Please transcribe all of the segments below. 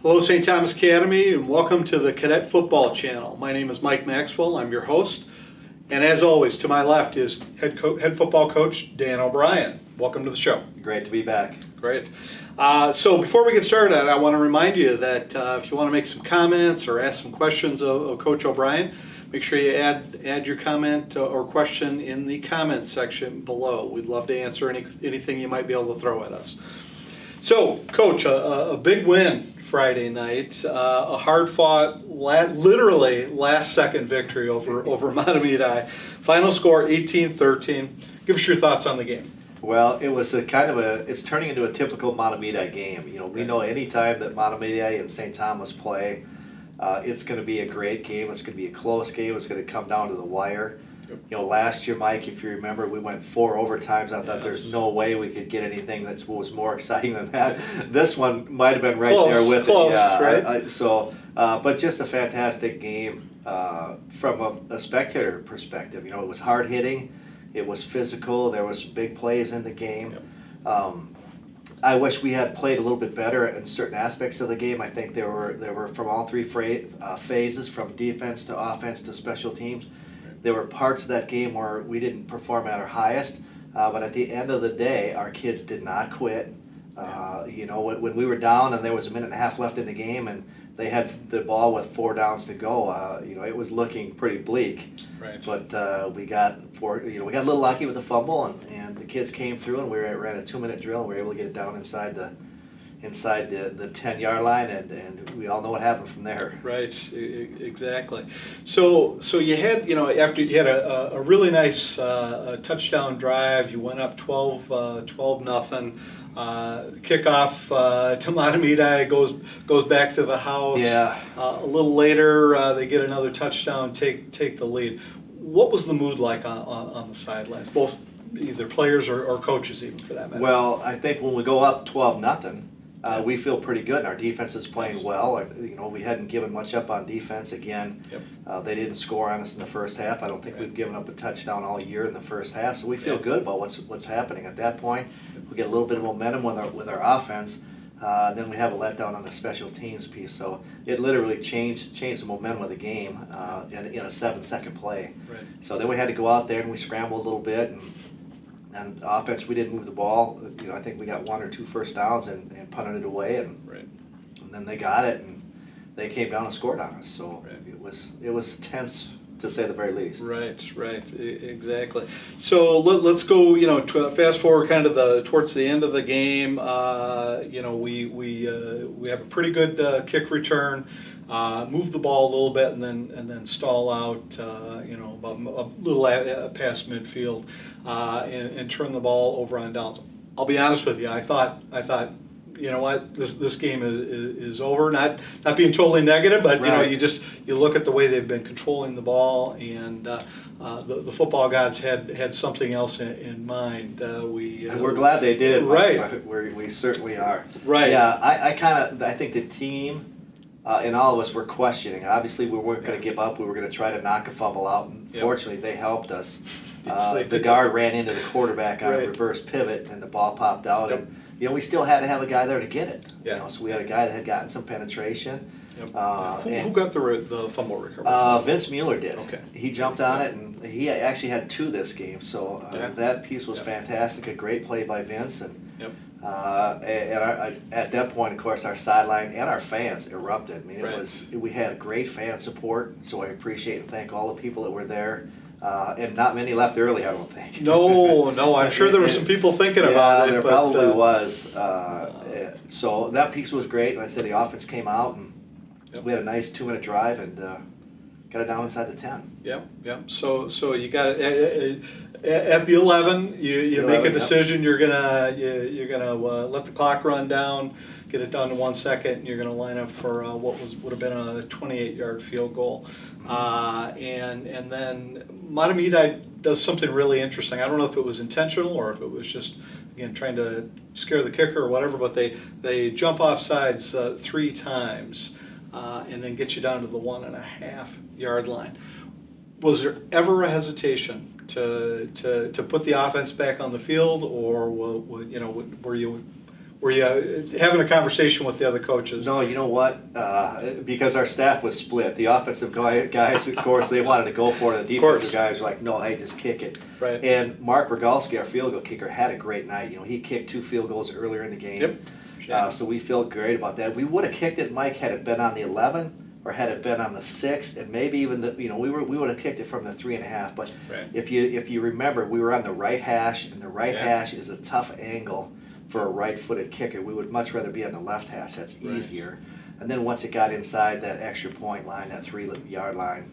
Hello, St. Thomas Academy, and welcome to the Cadet Football Channel. My name is Mike Maxwell. I'm your host. And as always, to my left is head football coach Dan O'Brien. Welcome to the show. Great to be back. Great. So before we get started, I want to remind you that if you want to make some comments or ask some questions of Coach O'Brien, make sure you add your comment or question in the comments section below. We'd love to answer anything you might be able to throw at us. So, Coach, a big win Friday night, a hard-fought, literally last-second victory over Mahtomedi. Final score 18-13. Give us your thoughts on the game. Well, it was it's turning into a typical Mahtomedi game. You know, we know any time that Mahtomedi and St. Thomas play, it's going to be a great game. It's going to be a close game. It's going to come down to the wire. You know, last year, Mike, if you remember, we went 4 overtimes. I thought there's no way we could get anything that was more exciting than that. This one might have been right there with it. Yeah, right? But just a fantastic game from a spectator perspective. You know, it was hard hitting, it was physical. There was big plays in the game. I wish we had played a little bit better in certain aspects of the game. I think there were from all three phases, from defense to offense to special teams. There were parts of that game where we didn't perform at our highest, but at the end of the day, our kids did not quit. You know, when we were down and there was a minute and a half left in the game and they had the ball with 4 downs to go, you know, it was looking pretty bleak. Right. But we got a little lucky with the fumble, and the kids came through, and we ran a 2-minute drill, and we were able to get it down inside the 10-yard line, and we all know what happened from there. Right, exactly. So you had, you know, after you had a really nice touchdown drive, you went up 12-0. Kickoff to Mahtomedi goes back to the house. Yeah. A little later, they get another touchdown, take the lead. What was the mood like on the sidelines, both either players or coaches, even for that matter? Well, I think when we go up 12-0. We feel pretty good, and our defense is playing well. You know, we hadn't given much up on defense. Again, they didn't score on us in the first half. I don't think we've given up a touchdown all year in the first half, so we feel good about what's happening. At that point, we get a little bit of momentum with our offense. Then we have a letdown on the special teams piece. So it literally changed the momentum of the game in a 7-second play. Right. So then we had to go out there and we scrambled a little bit. And offense, we didn't move the ball. You know, I think we got 1 or 2 first downs and punted it away, and then they got it, and they came down and scored on us. So it was tense, to say the very least. Right, exactly. So let's go. You know, fast forward kind of towards the end of the game. You know, we have a pretty good kick return. Move the ball a little bit and then stall out, you know, about a little past midfield, and turn the ball over on downs. I'll be honest with you. I thought, you know what, this game is over. Not being totally negative, but you know, you look at the way they've been controlling the ball, and the football gods had something else in mind. And we're glad they did it. Right. We certainly are. Right. Yeah. I think the team. And all of us were questioning. Obviously, we weren't going to give up. We were going to try to knock a fumble out. And fortunately, they helped us. The guard ran into the quarterback on a reverse pivot, and the ball popped out. And you know, we still had to have a guy there to get it. You know, so we had a guy that had gotten some penetration. Who got the fumble recovery? Vince Mueller did. Okay. He jumped on it, and he actually had 2 this game. So that piece was fantastic. A great play by Vince. And at that point, of course, our sideline and our fans erupted. I mean, we had great fan support, so I appreciate and thank all the people that were there. And not many left early, I don't think. No, I'm sure there were some people thinking about it. There probably was. So that piece was great. Like I said, the offense came out, and we had a nice 2-minute drive and got it down inside the 10. Yeah. So you got it at the 11. You make a decision. You're gonna let the clock run down, get it down to 1 second, and you're gonna line up for what would have been a 28-yard field goal. And then Mahtomedi does something really interesting. I don't know if it was intentional or if it was just, again, trying to scare the kicker or whatever, but they jump off sides 3 times and then get you down to the 1.5-yard line. Was there ever a hesitation to put the offense back on the field, or were you Were you having a conversation with the other coaches? No, you know what? Because our staff was split. The offensive guys, of course, they wanted to go for it. The defensive guys were like, no, hey, just kick it. Right. And Mark Rogalski, our field goal kicker, had a great night. You know, he kicked 2 field goals earlier in the game. Yep. So we feel great about that. We would have kicked it, Mike, had it been on the 11 or had it been on the 6, and maybe even the, you know, we would have kicked it from the 3.5. But Right. if you remember, we were on the right hash, and the right hash is a tough angle for a right-footed kicker. We would much rather be on the left hash. That's easier. And then once it got inside that extra point line, that 3-yard line,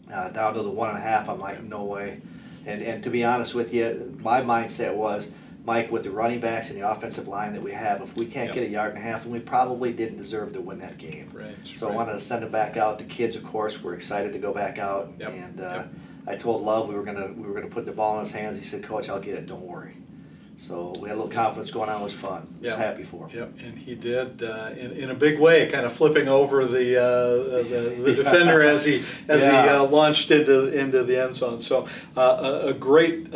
down to the 1.5, I'm like, no way. And to be honest with you, my mindset was, Mike, with the running backs and the offensive line that we have, if we can't get 1.5 yards, then we probably didn't deserve to win that game. Right. So I wanted to send them back out. The kids, of course, were excited to go back out. And I told Love we were gonna put the ball in his hands. He said, Coach, I'll get it. Don't worry. So we had a little confidence going on. It was fun. I was happy for him. Yep, and he did in a big way, kind of flipping over the defender as he launched into the end zone. So a great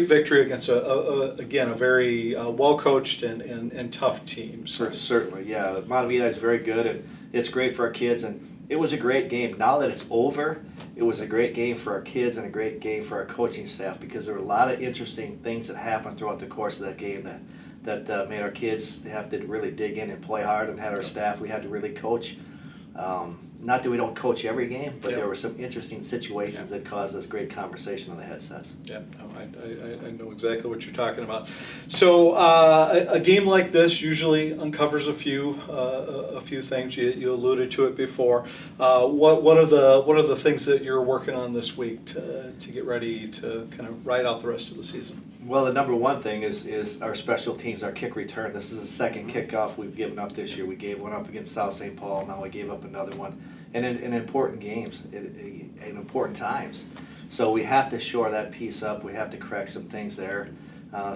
victory against again a very well coached and tough team. So. Certainly, yeah. Mahtomedi is very good, and it's great for our kids. And it was a great game. Now that it's over, it was a great game for our kids and a great game for our coaching staff, because there were a lot of interesting things that happened throughout the course of that game that made our kids have to really dig in and play hard, and had our staff, we had to really coach. Not that we don't coach every game, but there were some interesting situations that caused us great conversation on the headsets. Yeah, no, I know exactly what you're talking about. So a game like this usually uncovers a few things. You alluded to it before. What are the things that you're working on this week to get ready to kind of ride out the rest of the season? Well, the number one thing is our special teams, our kick return. This is the second kickoff we've given up this year. We gave one up against South St. Paul. Now we gave up another one, and in important games, in important times. So we have to shore that piece up. We have to correct some things there.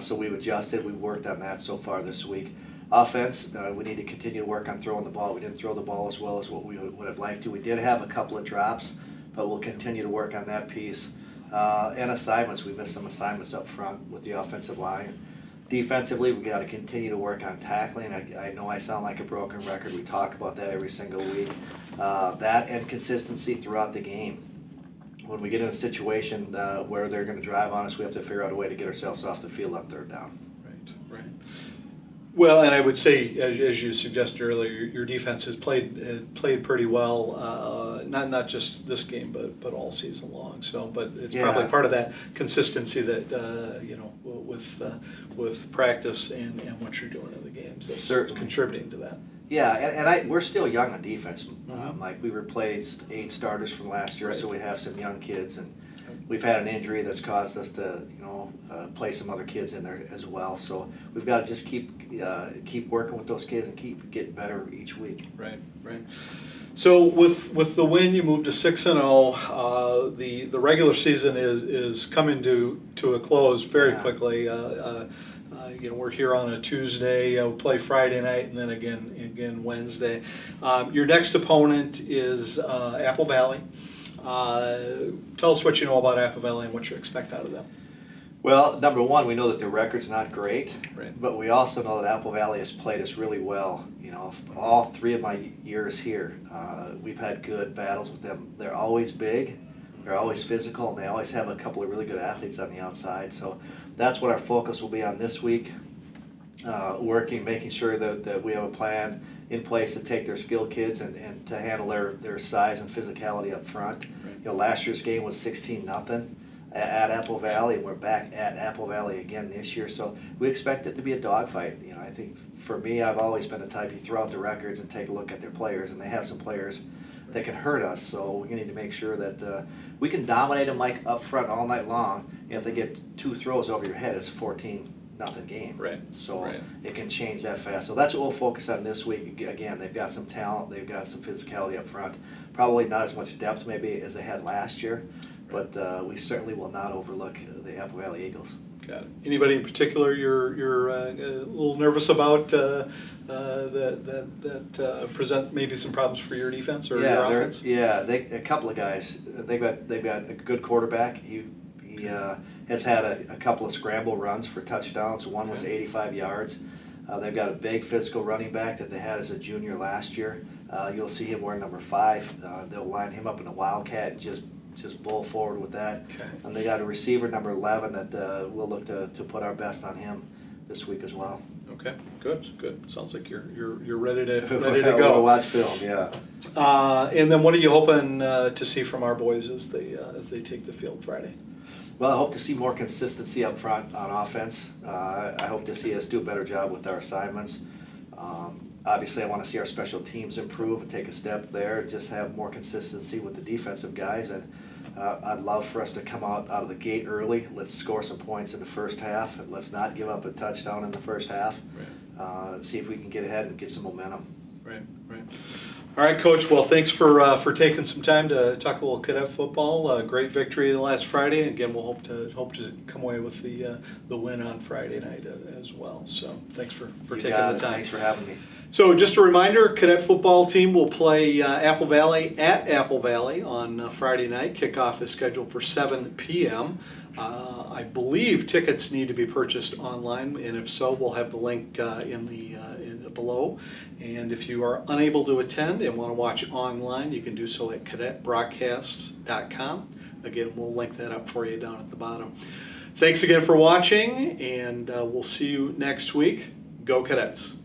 So we've adjusted. We've worked on that so far this week. Offense, we need to continue to work on throwing the ball. We didn't throw the ball as well as what we would have liked to. We did have a couple of drops, but we'll continue to work on that piece. And assignments, we missed some assignments up front with the offensive line. Defensively, we got to continue to work on tackling. I know I sound like a broken record. We talk about that every single week. That and consistency throughout the game. When we get in a situation where they're going to drive on us, we have to figure out a way to get ourselves off the field on third down. Right. Well, and I would say, as you suggested earlier, your defense has played pretty well, not just this game, but all season long. So, but it's probably part of that consistency that with practice and what you're doing in the games that's contributing to that. Yeah, and we're still young on defense, Mike. We replaced 8 starters from last year, so we have some young kids, and we've had an injury that's caused us to, play some other kids in there as well. So we've got to just keep working with those kids and keep getting better each week. Right. So with the win, you moved to 6-0. The regular season is coming to a close very quickly. We're here on a Tuesday. We play Friday night, and then again Wednesday. Your next opponent is Apple Valley. Tell us what you know about Apple Valley and what you expect out of them. Well, number one, we know that the record's not great, but we also know that Apple Valley has played us really well. All 3 of my years here, we've had good battles with them. They're always big, they're always physical, and they always have a couple of really good athletes on the outside. So that's what our focus will be on this week, making sure that we have a plan in place to take their skilled kids and to handle their size and physicality up front. Last year's game was 16-0 at Apple Valley, and we're back at Apple Valley again this year. So we expect it to be a dogfight. I think for me, I've always been the type, you throw out the records and take a look at their players, and they have some players that can hurt us. So we need to make sure that we can dominate them like up front all night long. If they get 2 throws over your head, it's a 14-0 game. So it can change that fast. So that's what we'll focus on this week. Again, they've got some talent, they've got some physicality up front. Probably not as much depth maybe as they had last year, but we certainly will not overlook the Apple Valley Eagles. Got it. Anybody in particular you're a little nervous about that present maybe some problems for your defense or your offense? A couple of guys. They've got a good quarterback. He has had a couple of scramble runs for touchdowns. One was 85 yards. They've got a big physical running back that they had as a junior last year. You'll see him wearing number 5. They'll line him up in a Wildcat and just bull forward with that. Okay. And they got a receiver number 11 that we'll look to put our best on him this week as well. Okay, good. Sounds like you're ready to We'll go. watch film, yeah. And then what are you hoping to see from our boys as they take the field Friday? Well, I hope to see more consistency up front on offense. I hope to see us do a better job with our assignments. Obviously, I want to see our special teams improve and take a step there, just have more consistency with the defensive guys. And I'd love for us to come out of the gate early. Let's score some points in the first half. Let's not give up a touchdown in the first half. Right. See if we can get ahead and get some momentum. Right. All right, Coach. Well, thanks for taking some time to talk a little cadet football. Great victory last Friday. Again, we'll hope to come away with the win on Friday night as well. So thanks for taking the time. Thanks for having me. So just a reminder, cadet football team will play Apple Valley at Apple Valley on Friday night. Kickoff is scheduled for 7 p.m. I believe tickets need to be purchased online, and if so, we'll have the link in the below. And if you are unable to attend and want to watch online, you can do so at cadetbroadcasts.com. Again, we'll link that up for you down at the bottom. Thanks again for watching, and we'll see you next week. Go Cadets!